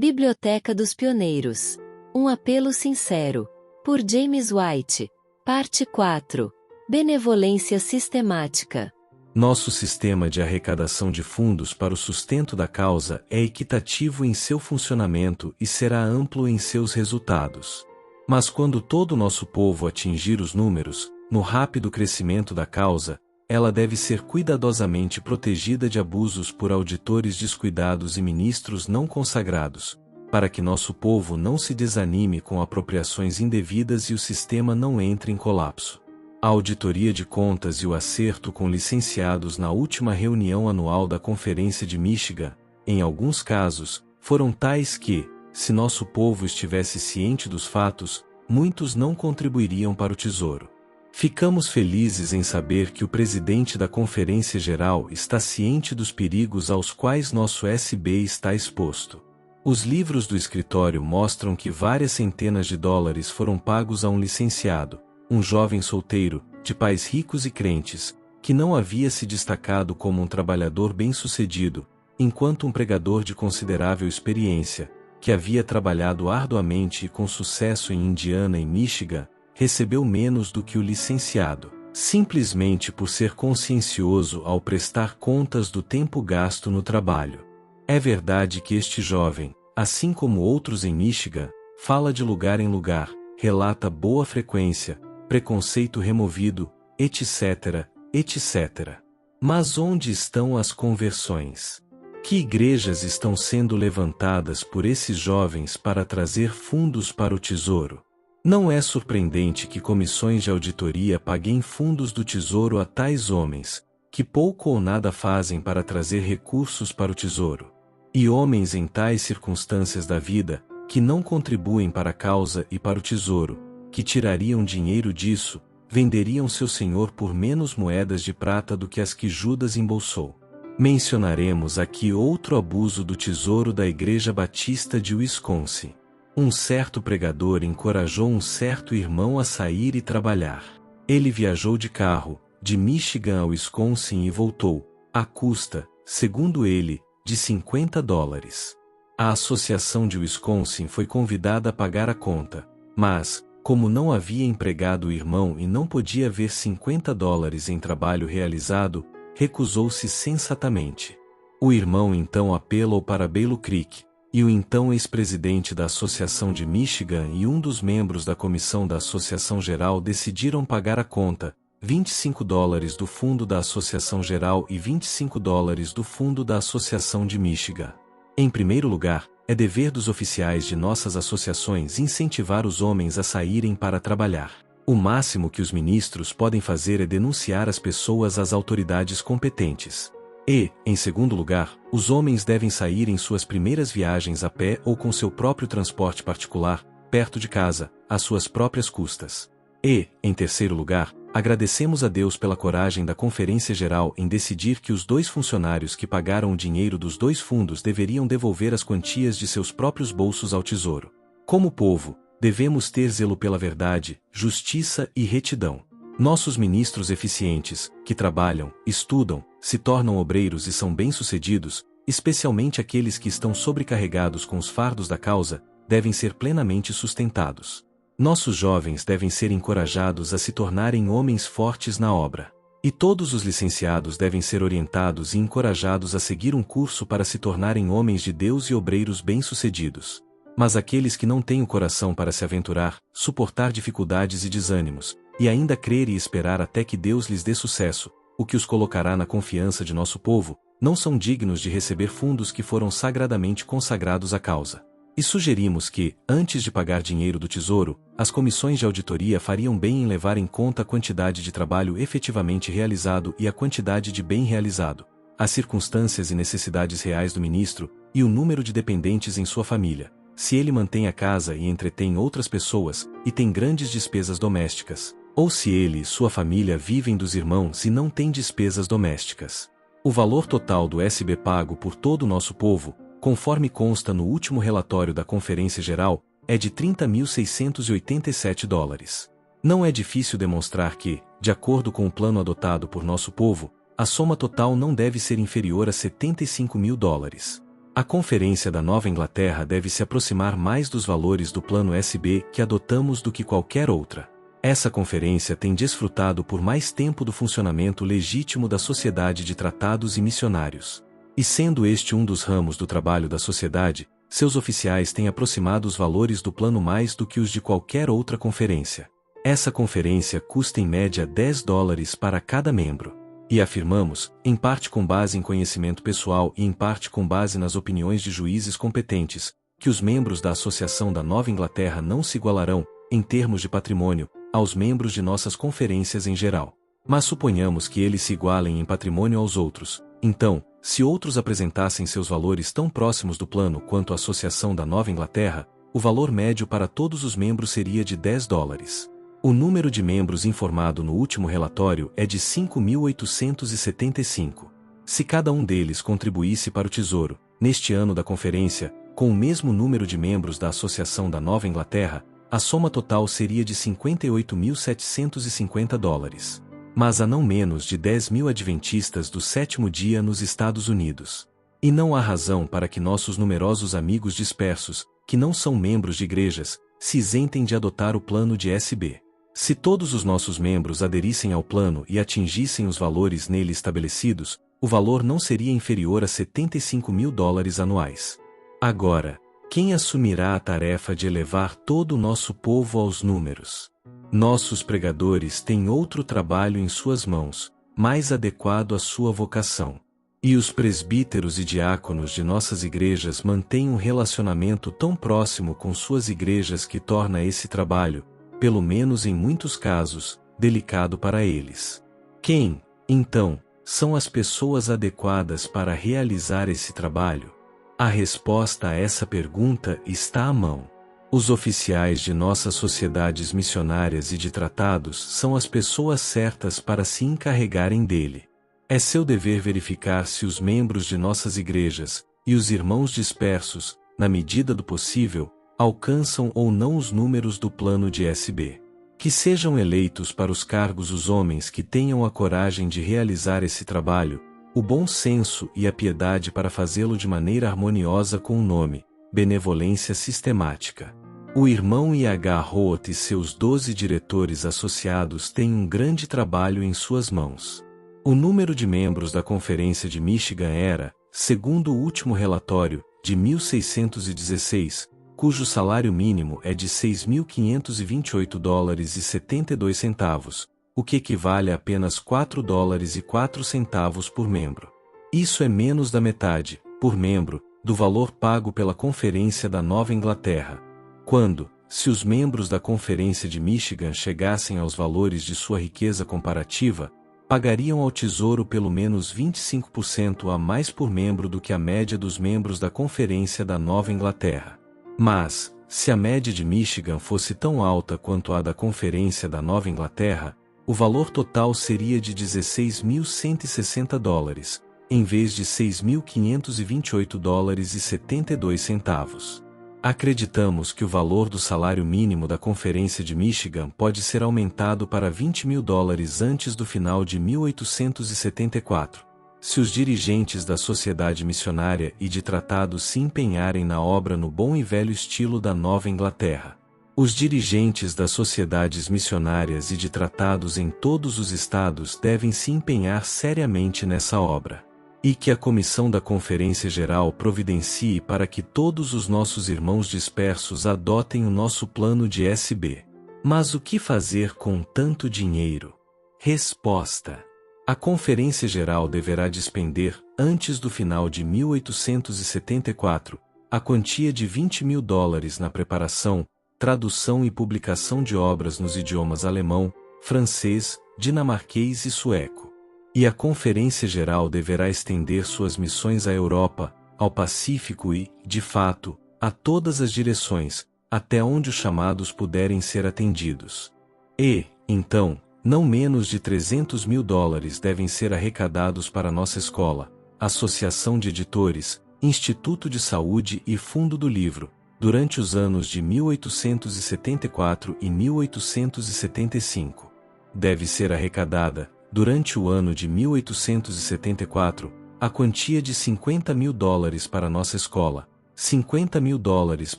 Biblioteca dos Pioneiros. Um apelo sincero. Por James White. Parte 4. Benevolência sistemática. Nosso sistema de arrecadação de fundos para o sustento da causa é equitativo em seu funcionamento e será amplo em seus resultados. Mas quando todo o nosso povo atingir os números, no rápido crescimento da causa, ela deve ser cuidadosamente protegida de abusos por auditores descuidados e ministros não consagrados, para que nosso povo não se desanime com apropriações indevidas e o sistema não entre em colapso. A auditoria de contas e o acerto com licenciados na última reunião anual da Conferência de Michigan, em alguns casos, foram tais que, se nosso povo estivesse ciente dos fatos, muitos não contribuiriam para o tesouro. Ficamos felizes em saber que o presidente da Conferência Geral está ciente dos perigos aos quais nosso SB está exposto. Os livros do escritório mostram que várias centenas de dólares foram pagos a um licenciado, um jovem solteiro, de pais ricos e crentes, que não havia se destacado como um trabalhador bem-sucedido, enquanto um pregador de considerável experiência, que havia trabalhado arduamente e com sucesso em Indiana e Michigan, recebeu menos do que o licenciado, simplesmente por ser consciencioso ao prestar contas do tempo gasto no trabalho. É verdade que este jovem, assim como outros em Michigan, fala de lugar em lugar, relata boa frequência, preconceito removido, etc., etc. Mas onde estão as conversões? Que igrejas estão sendo levantadas por esses jovens para trazer fundos para o tesouro? Não é surpreendente que comissões de auditoria paguem fundos do tesouro a tais homens, que pouco ou nada fazem para trazer recursos para o tesouro. E homens em tais circunstâncias da vida, que não contribuem para a causa e para o tesouro, que tirariam dinheiro disso, venderiam seu senhor por menos moedas de prata do que as que Judas embolsou. Mencionaremos aqui outro abuso do tesouro da Igreja Batista de Wisconsin. Um certo pregador encorajou um certo irmão a sair e trabalhar. Ele viajou de carro, de Michigan a Wisconsin e voltou, à custa, segundo ele, de $50. A Associação de Wisconsin foi convidada a pagar a conta, mas, como não havia empregado o irmão e não podia ver $50 em trabalho realizado, recusou-se sensatamente. O irmão então apelou para Bailo Creek, e o então ex-presidente da Associação de Michigan e um dos membros da comissão da Associação Geral decidiram pagar a conta, $25 do fundo da Associação Geral e $25 do fundo da Associação de Michigan. Em primeiro lugar, é dever dos oficiais de nossas associações incentivar os homens a saírem para trabalhar. O máximo que os ministros podem fazer é denunciar as pessoas às autoridades competentes. E, em segundo lugar, os homens devem sair em suas primeiras viagens a pé ou com seu próprio transporte particular, perto de casa, às suas próprias custas. E, em terceiro lugar, agradecemos a Deus pela coragem da Conferência Geral em decidir que os 2 funcionários que pagaram o dinheiro dos 2 fundos deveriam devolver as quantias de seus próprios bolsos ao tesouro. Como povo, devemos ter zelo pela verdade, justiça e retidão. Nossos ministros eficientes, que trabalham, estudam, se tornam obreiros e são bem-sucedidos, especialmente aqueles que estão sobrecarregados com os fardos da causa, devem ser plenamente sustentados. Nossos jovens devem ser encorajados a se tornarem homens fortes na obra. E todos os licenciados devem ser orientados e encorajados a seguir um curso para se tornarem homens de Deus e obreiros bem-sucedidos. Mas aqueles que não têm o coração para se aventurar, suportar dificuldades e desânimos, e ainda crer e esperar até que Deus lhes dê sucesso, o que os colocará na confiança de nosso povo, não são dignos de receber fundos que foram sagradamente consagrados à causa. E sugerimos que, antes de pagar dinheiro do tesouro, as comissões de auditoria fariam bem em levar em conta a quantidade de trabalho efetivamente realizado e a quantidade de bem realizado, as circunstâncias e necessidades reais do ministro, e o número de dependentes em sua família, se ele mantém a casa e entretém outras pessoas, e tem grandes despesas domésticas, ou se ele e sua família vivem dos irmãos e não têm despesas domésticas. O valor total do SB pago por todo o nosso povo, conforme consta no último relatório da Conferência Geral, é de $30.687. Não é difícil demonstrar que, de acordo com o plano adotado por nosso povo, a soma total não deve ser inferior a $75.000. A Conferência da Nova Inglaterra deve se aproximar mais dos valores do Plano SB que adotamos do que qualquer outra. Essa conferência tem desfrutado por mais tempo do funcionamento legítimo da Sociedade de Tratados e Missionários. E sendo este um dos ramos do trabalho da sociedade, seus oficiais têm aproximado os valores do plano mais do que os de qualquer outra conferência. Essa conferência custa em média $10 para cada membro. E afirmamos, em parte com base em conhecimento pessoal e em parte com base nas opiniões de juízes competentes, que os membros da Associação da Nova Inglaterra não se igualarão, em termos de patrimônio, aos membros de nossas conferências em geral. Mas suponhamos que eles se igualem em patrimônio aos outros. Então, se outros apresentassem seus valores tão próximos do plano quanto a Associação da Nova Inglaterra, o valor médio para todos os membros seria de $10. O número de membros informado no último relatório é de 5.875. Se cada um deles contribuísse para o Tesouro, neste ano da conferência, com o mesmo número de membros da Associação da Nova Inglaterra, a soma total seria de $58.750. Mas há não menos de 10.000 adventistas do sétimo dia nos Estados Unidos. E não há razão para que nossos numerosos amigos dispersos, que não são membros de igrejas, se isentem de adotar o plano de SB. Se todos os nossos membros aderissem ao plano e atingissem os valores nele estabelecidos, o valor não seria inferior a $75.000 anuais. Agora, quem assumirá a tarefa de elevar todo o nosso povo aos números? Nossos pregadores têm outro trabalho em suas mãos, mais adequado à sua vocação. E os presbíteros e diáconos de nossas igrejas mantêm um relacionamento tão próximo com suas igrejas que torna esse trabalho, pelo menos em muitos casos, delicado para eles. Quem, então, são as pessoas adequadas para realizar esse trabalho? A resposta a essa pergunta está à mão. Os oficiais de nossas sociedades missionárias e de tratados são as pessoas certas para se encarregarem dele. É seu dever verificar se os membros de nossas igrejas, e os irmãos dispersos, na medida do possível, alcançam ou não os números do plano de SB. Que sejam eleitos para os cargos os homens que tenham a coragem de realizar esse trabalho, o bom senso e a piedade para fazê-lo de maneira harmoniosa com o nome, Benevolência Sistemática. O irmão I.H. Roth e seus 12 diretores associados têm um grande trabalho em suas mãos. O número de membros da Conferência de Michigan era, segundo o último relatório, de 1.616, cujo salário mínimo é de $6.528,72, o que equivale a apenas $4,04 por membro. Isso é menos da metade, por membro, do valor pago pela Conferência da Nova Inglaterra. Quando, se os membros da Conferência de Michigan chegassem aos valores de sua riqueza comparativa, pagariam ao Tesouro pelo menos 25% a mais por membro do que a média dos membros da Conferência da Nova Inglaterra. Mas, se a média de Michigan fosse tão alta quanto a da Conferência da Nova Inglaterra, o valor total seria de $16.160, em vez de $6.528,72. Acreditamos que o valor do salário mínimo da Conferência de Michigan pode ser aumentado para $20.000 antes do final de 1874, se os dirigentes da Sociedade Missionária e de Tratados se empenharem na obra no bom e velho estilo da Nova Inglaterra. Os dirigentes das sociedades missionárias e de tratados em todos os estados devem se empenhar seriamente nessa obra. E que a comissão da Conferência Geral providencie para que todos os nossos irmãos dispersos adotem o nosso plano de SB. Mas o que fazer com tanto dinheiro? Resposta: a Conferência Geral deverá despender, antes do final de 1874, a quantia de $20.000 na preparação, tradução e publicação de obras nos idiomas alemão, francês, dinamarquês e sueco. E a Conferência Geral deverá estender suas missões à Europa, ao Pacífico e, de fato, a todas as direções, até onde os chamados puderem ser atendidos. E, então, não menos de $300.000 devem ser arrecadados para nossa escola, Associação de Editores, Instituto de Saúde e Fundo do Livro, durante os anos de 1874 e 1875. Deve ser arrecadada, durante o ano de 1874, a quantia de $50.000 para nossa escola, $50.000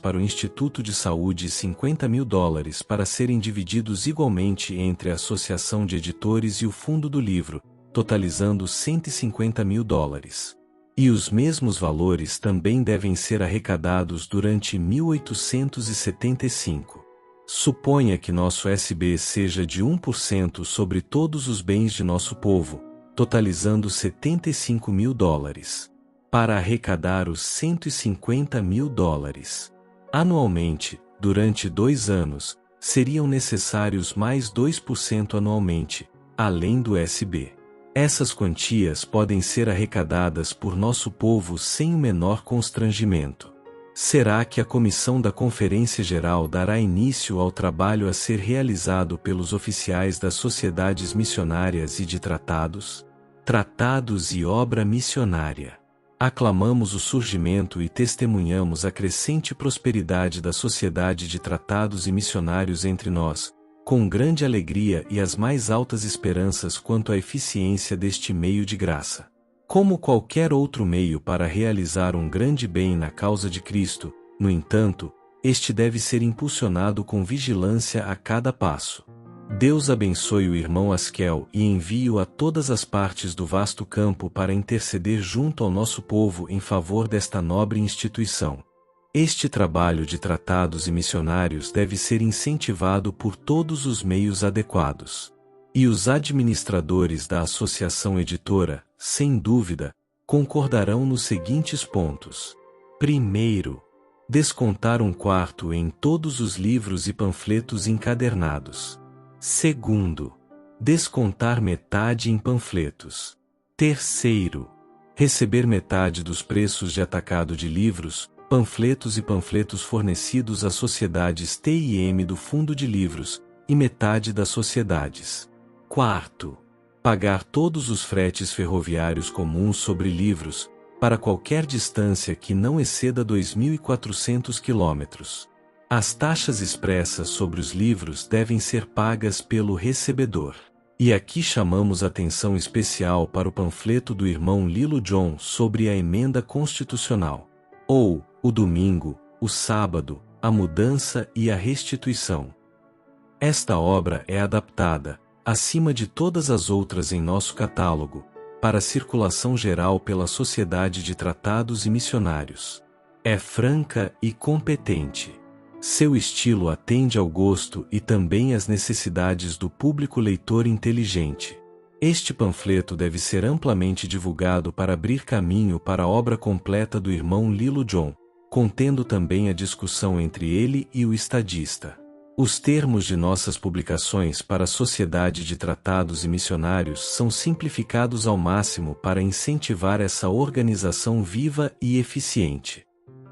para o Instituto de Saúde e $50.000 para serem divididos igualmente entre a Associação de Editores e o Fundo do Livro, totalizando $150.000. E os mesmos valores também devem ser arrecadados durante 1875. Suponha que nosso SB seja de 1% sobre todos os bens de nosso povo, totalizando $75.000. Para arrecadar os $150.000. Anualmente, durante 2 anos, seriam necessários mais 2% anualmente, além do SB. Essas quantias podem ser arrecadadas por nosso povo sem o menor constrangimento. Será que a comissão da Conferência Geral dará início ao trabalho a ser realizado pelos oficiais das sociedades missionárias e de tratados? Tratados e obra missionária. Aclamamos o surgimento e testemunhamos a crescente prosperidade da Sociedade de Tratados e Missionários entre nós, com grande alegria e as mais altas esperanças quanto à eficiência deste meio de graça. Como qualquer outro meio para realizar um grande bem na causa de Cristo, no entanto, este deve ser impulsionado com vigilância a cada passo. Deus abençoe o irmão Askel e envie-o a todas as partes do vasto campo para interceder junto ao nosso povo em favor desta nobre instituição. Este trabalho de tratados e missionários deve ser incentivado por todos os meios adequados. E os administradores da Associação Editora, sem dúvida, concordarão nos seguintes pontos. Primeiro, descontar 1/4 em todos os livros e panfletos encadernados. Segundo, descontar metade em panfletos. Terceiro, receber metade dos preços de atacado de livros, panfletos e panfletos fornecidos às sociedades TIM do Fundo de Livros, e metade das sociedades. Quarto, pagar todos os fretes ferroviários comuns sobre livros, para qualquer distância que não exceda 2.400 quilômetros. As taxas expressas sobre os livros devem ser pagas pelo recebedor. E aqui chamamos atenção especial para o panfleto do irmão Lilo John sobre a emenda constitucional. Ou, o domingo, o sábado, a mudança e a restituição. Esta obra é adaptada, acima de todas as outras em nosso catálogo, para circulação geral pela Sociedade de Tratados e Missionários. É franca e competente. Seu estilo atende ao gosto e também às necessidades do público leitor inteligente. Este panfleto deve ser amplamente divulgado para abrir caminho para a obra completa do irmão Lilo John, contendo também a discussão entre ele e o estadista. Os termos de nossas publicações para a Sociedade de Tratados e Missionários são simplificados ao máximo para incentivar essa organização viva e eficiente.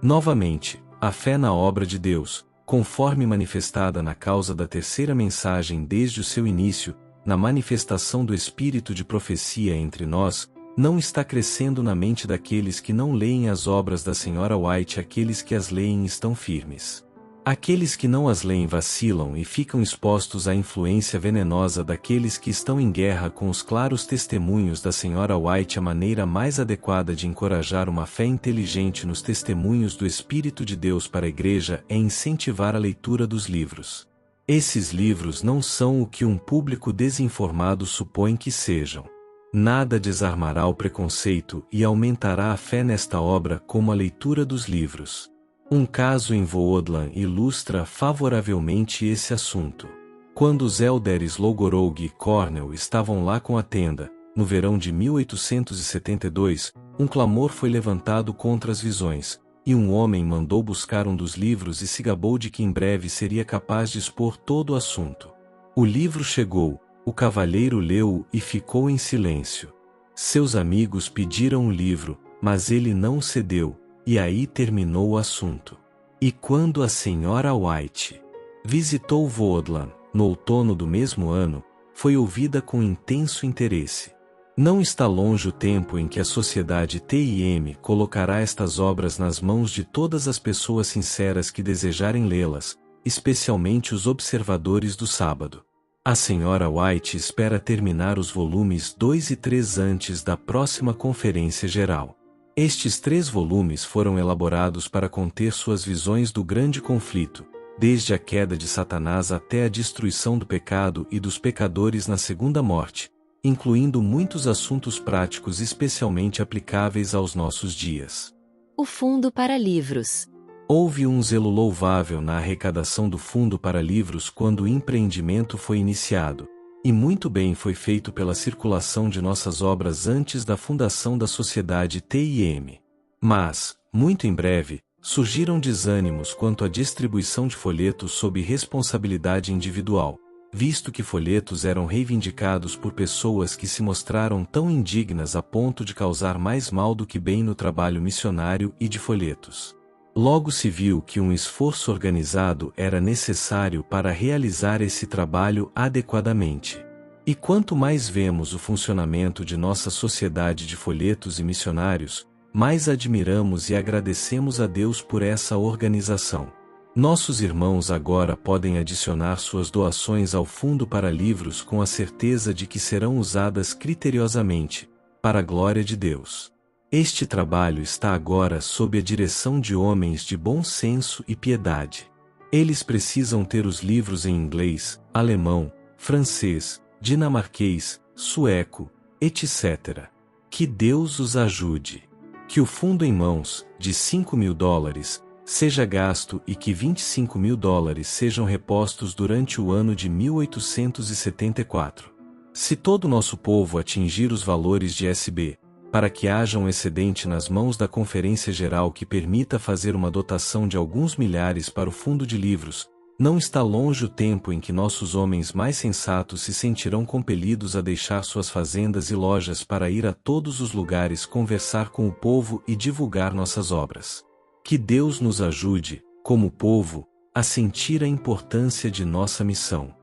Novamente, a fé na obra de Deus, conforme manifestada na causa da terceira mensagem desde o seu início, na manifestação do espírito de profecia entre nós, não está crescendo na mente daqueles que não leem as obras da Sra. White. Aqueles que as leem estão firmes. Aqueles que não as leem vacilam e ficam expostos à influência venenosa daqueles que estão em guerra com os claros testemunhos da Sra. White. A maneira mais adequada de encorajar uma fé inteligente nos testemunhos do Espírito de Deus para a Igreja é incentivar a leitura dos livros. Esses livros não são o que um público desinformado supõe que sejam. Nada desarmará o preconceito e aumentará a fé nesta obra como a leitura dos livros. Um caso em Woodland ilustra favoravelmente esse assunto. Quando os Elders Logorog e Cornell estavam lá com a tenda, no verão de 1872, um clamor foi levantado contra as visões, e um homem mandou buscar um dos livros e se gabou de que em breve seria capaz de expor todo o assunto. O livro chegou, o cavalheiro leu-o e ficou em silêncio. Seus amigos pediram o livro, mas ele não cedeu. E aí terminou o assunto. E quando a Sra. White visitou Woodland, no outono do mesmo ano, foi ouvida com intenso interesse. Não está longe o tempo em que a Sociedade TIM colocará estas obras nas mãos de todas as pessoas sinceras que desejarem lê-las, especialmente os observadores do sábado. A Sra. White espera terminar os volumes 2 e 3 antes da próxima Conferência Geral. Estes 3 volumes foram elaborados para conter suas visões do grande conflito, desde a queda de Satanás até a destruição do pecado e dos pecadores na segunda morte, incluindo muitos assuntos práticos especialmente aplicáveis aos nossos dias. O Fundo para Livros. Houve um zelo louvável na arrecadação do Fundo para Livros quando o empreendimento foi iniciado, e muito bem foi feito pela circulação de nossas obras antes da fundação da Sociedade TIM. Mas, muito em breve, surgiram desânimos quanto à distribuição de folhetos sob responsabilidade individual, visto que folhetos eram reivindicados por pessoas que se mostraram tão indignas a ponto de causar mais mal do que bem no trabalho missionário e de folhetos. Logo se viu que um esforço organizado era necessário para realizar esse trabalho adequadamente. E quanto mais vemos o funcionamento de nossa sociedade de folhetos e missionários, mais admiramos e agradecemos a Deus por essa organização. Nossos irmãos agora podem adicionar suas doações ao Fundo para Livros com a certeza de que serão usadas criteriosamente, para a glória de Deus. Este trabalho está agora sob a direção de homens de bom senso e piedade. Eles precisam ter os livros em inglês, alemão, francês, dinamarquês, sueco, etc. Que Deus os ajude. Que o fundo em mãos, de $5.000, seja gasto e que $25.000 sejam repostos durante o ano de 1874. Se todo o nosso povo atingir os valores de SB, para que haja um excedente nas mãos da Conferência Geral que permita fazer uma dotação de alguns milhares para o fundo de livros, não está longe o tempo em que nossos homens mais sensatos se sentirão compelidos a deixar suas fazendas e lojas para ir a todos os lugares conversar com o povo e divulgar nossas obras. Que Deus nos ajude, como povo, a sentir a importância de nossa missão.